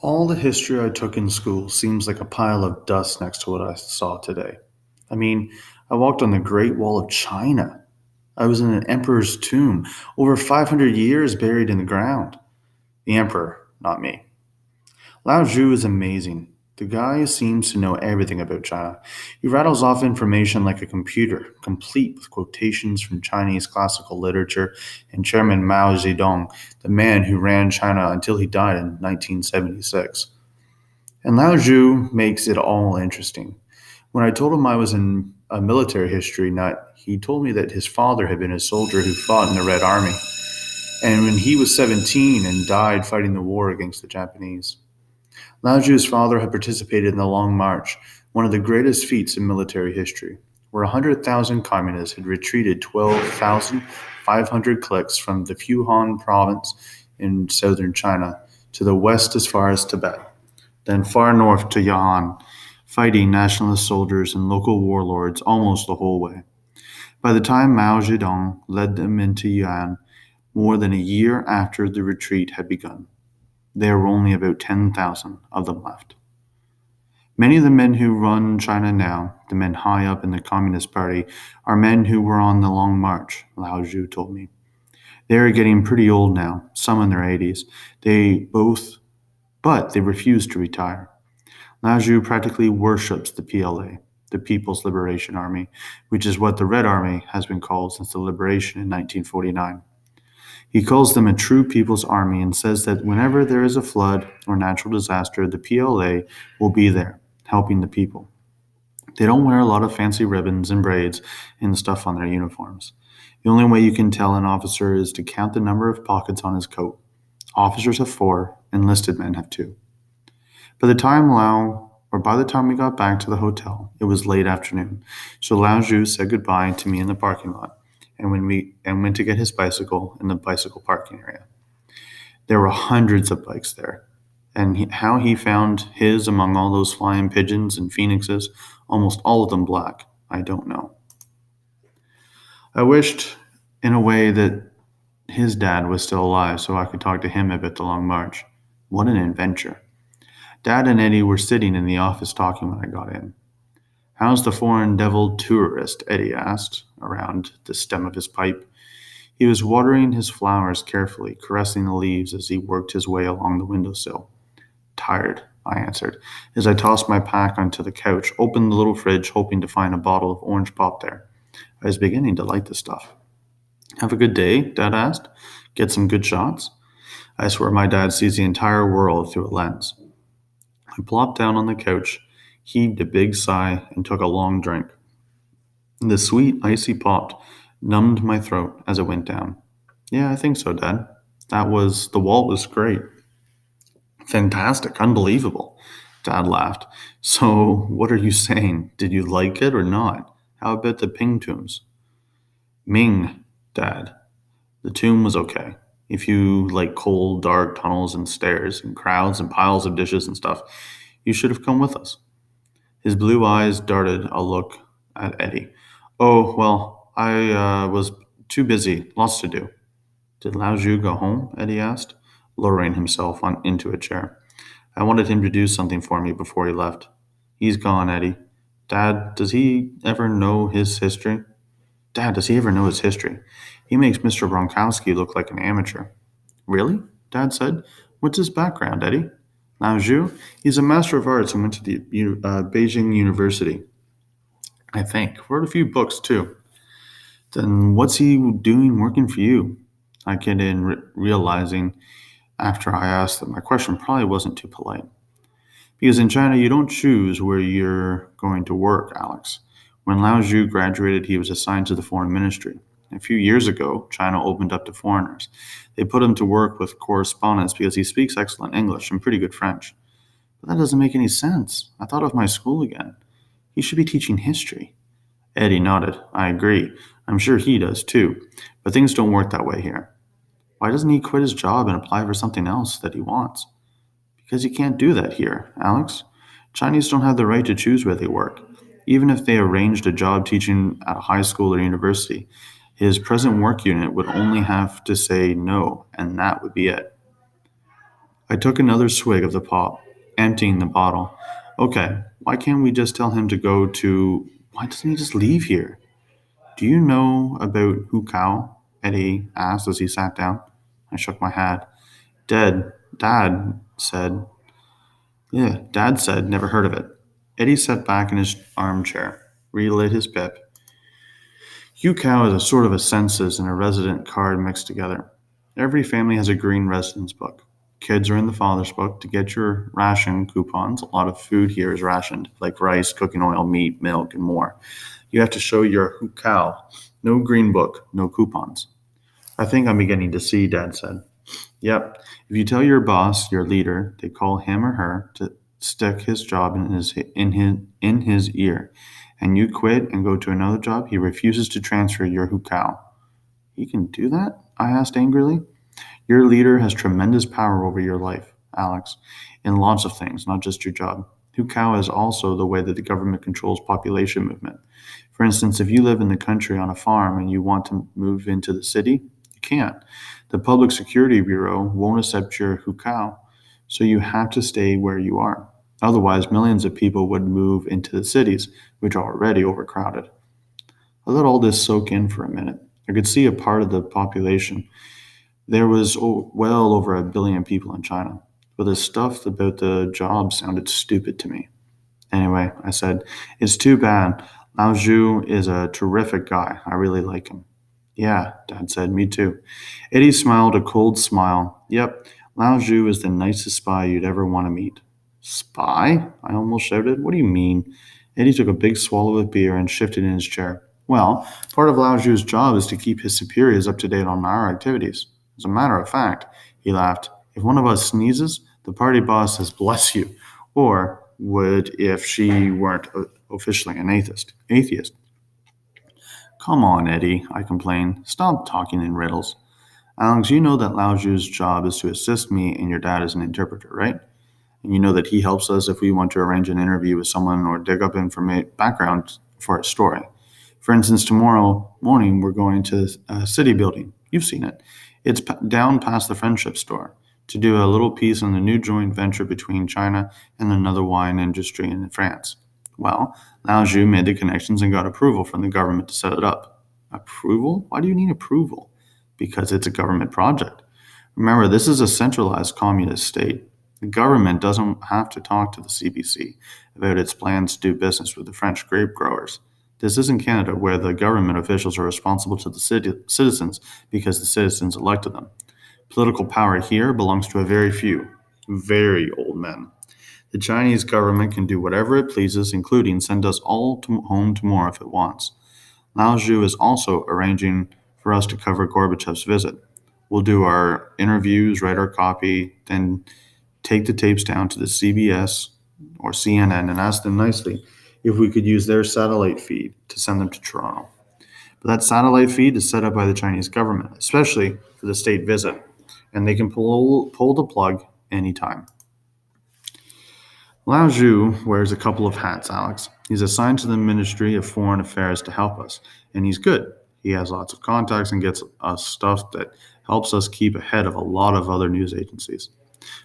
All the history I took in school seems like a pile of dust next to what I saw today. I mean, I walked on the Great Wall of China. I was in an emperor's tomb, over 500 years buried in the ground. The emperor, not me. Lao Zhu is amazing. The guy seems to know everything about China. He rattles off information like a computer, complete with quotations from Chinese classical literature and Chairman Mao Zedong, the man who ran China until he died in 1976. And Lao Zhu makes it all interesting. When I told him I was in a military history nut, he told me that his father had been a soldier who fought in the Red Army, and when he was 17 and died fighting the war against the Japanese. Lao Zhu's father had participated in the Long March, one of the greatest feats in military history, where 100,000 communists had retreated 12,500 cliques from the Fujian province in southern China to the west as far as Tibet, then far north to Ya'an, fighting nationalist soldiers and local warlords almost the whole way. By the time Mao Zedong led them into Ya'an, more than a year after the retreat had begun, there were only about 10,000 of them left. Many of the men who run China now, the men high up in the Communist Party, are men who were on the Long March, Lao Zhu told me. They are getting pretty old now, some in their 80s. But they refuse to retire. Lao Zhu practically worships the PLA, the People's Liberation Army, which is what the Red Army has been called since the liberation in 1949. He calls them a true people's army and says that whenever there is a flood or natural disaster, the PLA will be there, helping the people. They don't wear a lot of fancy ribbons and braids and stuff on their uniforms. The only way you can tell an officer is to count the number of pockets on his coat. Officers have 4, enlisted men have 2. By the time we got back to the hotel, it was late afternoon. So Lao Zhu said goodbye to me in the parking lot and went to get his bicycle in the bicycle parking area. There were hundreds of bikes there, and how he found his among all those flying pigeons and phoenixes, almost all of them black, I don't know. I wished, in a way, that his dad was still alive so I could talk to him about the Long March. What an adventure. Dad and Eddie were sitting in the office talking when I got in. "How's the foreign devil tourist?" Eddie asked, around the stem of his pipe. He was watering his flowers carefully, caressing the leaves as he worked his way along the windowsill. "Tired," I answered, as I tossed my pack onto the couch, opened the little fridge, hoping to find a bottle of orange pop there. I was beginning to like the stuff. "Have a good day?" Dad asked. "Get some good shots?" I swear my dad sees the entire world through a lens. I plopped down on the couch, heaved a big sigh, and took a long drink. The sweet, icy pop numbed my throat as it went down. "Yeah, I think so, Dad. The wall was great. Fantastic, unbelievable." Dad laughed. "So, what are you saying? Did you like it or not? How about the ping tombs?" "Ming, Dad. The tomb was okay. If you like cold, dark tunnels and stairs and crowds and piles of dishes and stuff, you should have come with us." His blue eyes darted a look at Eddie. "Oh, well, I was too busy. Lots to do." "Did Lao Zhu go home?" Eddie asked, lowering himself into a chair. "I wanted him to do something for me before he left." "He's gone, Eddie. Dad, does he ever know his history? Dad, does he ever know his history? He makes Mr. Bronkowski look like an amateur." "Really?" Dad said. "What's his background, Eddie?" "Lao Zhu? He's a Master of Arts and went to the Beijing University, I think. Wrote a few books, too." "Then what's he doing working for you?" I get in, realizing after I asked that my question probably wasn't too polite. "Because in China, you don't choose where you're going to work, Alex. When Lao Zhu graduated, he was assigned to the foreign ministry. A few years ago, China opened up to foreigners. They put him to work with correspondence because he speaks excellent English and pretty good French." "But that doesn't make any sense. I thought of my school again. He should be teaching history." Eddie nodded. "I agree. I'm sure he does too. But things don't work that way here." "Why doesn't he quit his job and apply for something else that he wants?" "Because you can't do that here, Alex. Chinese don't have the right to choose where they work. Even if they arranged a job teaching at a high school or university, his present work unit would only have to say no, and that would be it." I took another swig of the pop, emptying the bottle. Okay, why can't we just tell him to go to. Why doesn't he just leave here? Do you know about Hu Kao? Eddie asked as he sat down. I shook my head. Dead, Dad said. Yeah, Dad said, never heard of it. Eddie sat back in his armchair, relit his pip. Hu Kao is a sort of a census and a resident card mixed together. Every family has a green residence book. Kids are in the father's book to get your ration coupons. A lot of food here is rationed, like rice, cooking oil, meat, milk, and more. You have to show your Hu Kao. No green book, no coupons. I think I'm beginning to see, Dad said. Yep. If you tell your boss, your leader, they call him or her to stick his job in his ear, and you quit and go to another job, he refuses to transfer your hukao. He can do that? I asked angrily. Your leader has tremendous power over your life, Alex, in lots of things, not just your job. Hukao is also the way that the government controls population movement. For instance, if you live in the country on a farm and you want to move into the city, you can't. The Public Security Bureau won't accept your hukao, so you have to stay where you are. Otherwise, millions of people would move into the cities, which are already overcrowded. I let all this soak in for a minute. I could see a part of the population. There was well over 1 billion people in China, but the stuff about the job sounded stupid to me. Anyway, I said, it's too bad. Lao Zhu is a terrific guy. I really like him. Yeah, Dad said, me too. Eddie smiled a cold smile. Yep, Lao Zhu is the nicest spy you'd ever want to meet. Spy? I almost shouted. What do you mean? Eddie took a big swallow of beer and shifted in his chair. Well, part of Lao Zhu's job is to keep his superiors up to date on our activities. As a matter of fact, he laughed, if one of us sneezes, the party boss says, bless you, or would if she weren't officially an atheist. Come on, Eddie, I complained. Stop talking in riddles. Alex, you know that Lao Zhu's job is to assist me and your dad as an interpreter, right? And you know that he helps us if we want to arrange an interview with someone or dig up background for a story. For instance, tomorrow morning we're going to a city building. You've seen it. It's down past the Friendship Store to do a little piece on the new joint venture between China and another wine industry in France. Well, Lao Zhu made the connections and got approval from the government to set it up. Approval? Why do you need approval? Because it's a government project. Remember, this is a centralized communist state. The government doesn't have to talk to the CBC about its plans to do business with the French grape growers. This isn't Canada, where the government officials are responsible to the citizens because the citizens elected them. Political power here belongs to a very few, very old men. The Chinese government can do whatever it pleases, including send us all home tomorrow if it wants. Lao Zhu is also arranging for us to cover Gorbachev's visit. We'll do our interviews, write our copy, then take the tapes down to the CBS or CNN and ask them nicely if we could use their satellite feed to send them to Toronto. But that satellite feed is set up by the Chinese government, especially for the state visit, and they can pull the plug anytime. Lao Zhu wears a couple of hats, Alex. He's assigned to the Ministry of Foreign Affairs to help us, and he's good. He has lots of contacts and gets us stuff that helps us keep ahead of a lot of other news agencies.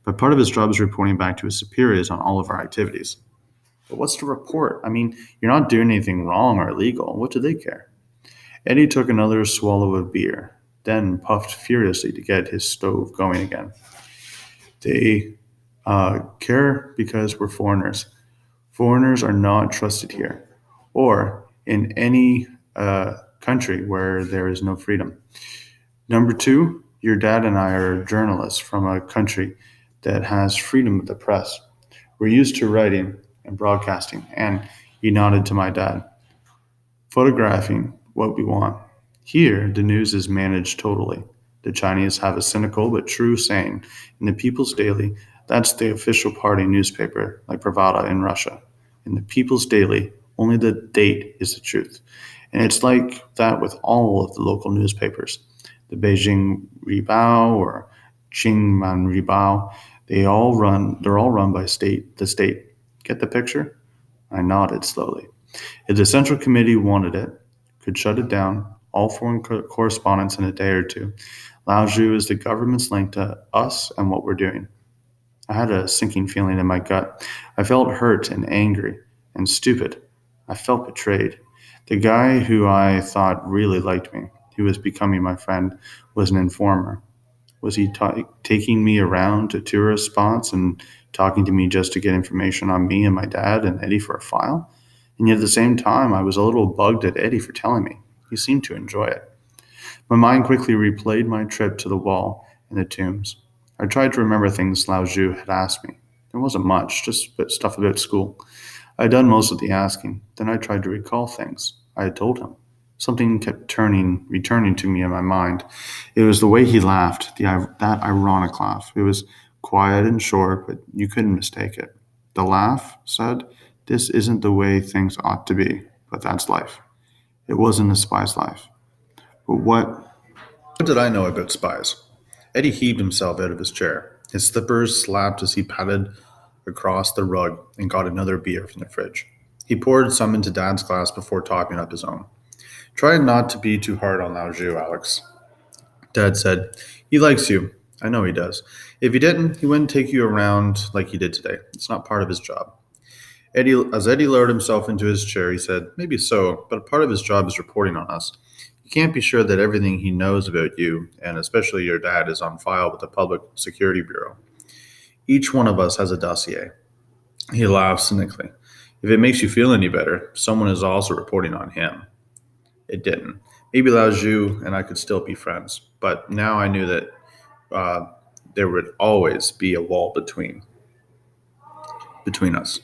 But part of his job is reporting back to his superiors on all of our activities. But what's to report? I mean, you're not doing anything wrong or illegal. What do they care? Eddie took another swallow of beer, then puffed furiously to get his stove going again. They care because we're foreigners. Foreigners are not trusted here or in any country where there is no freedom. Number two, your dad and I are journalists from a country that has freedom of the press. We're used to writing and broadcasting, and he nodded to my dad, photographing what we want. Here, the news is managed totally. The Chinese have a cynical but true saying in the People's Daily, that's the official party newspaper, like Pravda in Russia. In the People's Daily, only the date is the truth. And it's like that with all of the local newspapers. The Beijing Ribao or Qingman Ribao, they're all run by the state. Get the picture? I nodded slowly. If the Central Committee wanted it, could shut it down, all foreign correspondence in a day or two. Lao Zhu is the government's link to us and what we're doing. I had a sinking feeling in my gut. I felt hurt and angry and stupid. I felt betrayed. The guy who I thought really liked me, who was becoming my friend, was an informer. Was he taking me around to tourist spots and talking to me just to get information on me and my dad and Eddie for a file? And yet at the same time, I was a little bugged at Eddie for telling me. He seemed to enjoy it. My mind quickly replayed my trip to the wall and the tombs. I tried to remember things Lao Zhu had asked me. There wasn't much, just stuff about school. I had done most of the asking. Then I tried to recall things I had told him. Something kept returning to me in my mind. It was the way he laughed, that ironic laugh. It was quiet and short, but you couldn't mistake it. The laugh said, "This isn't the way things ought to be, but that's life." It wasn't a spy's life. But what did I know about spies? Eddie heaved himself out of his chair. His slippers slapped as he padded across the rug and got another beer from the fridge. He poured some into Dad's glass before topping up his own. Try not to be too hard on Lao Zhu, Alex. Dad said, "He likes you. I know he does. If he didn't, he wouldn't take you around like he did today. It's not part of his job." As Eddie lowered himself into his chair, he said, "Maybe so, but a part of his job is reporting on us. You can't be sure that everything he knows about you, and especially your dad, is on file with the Public Security Bureau. Each one of us has a dossier." He laughed cynically. "If it makes you feel any better, someone is also reporting on him." It didn't. Maybe Lao Zhu and I could still be friends, but now I knew that uh, there would always be a wall between us.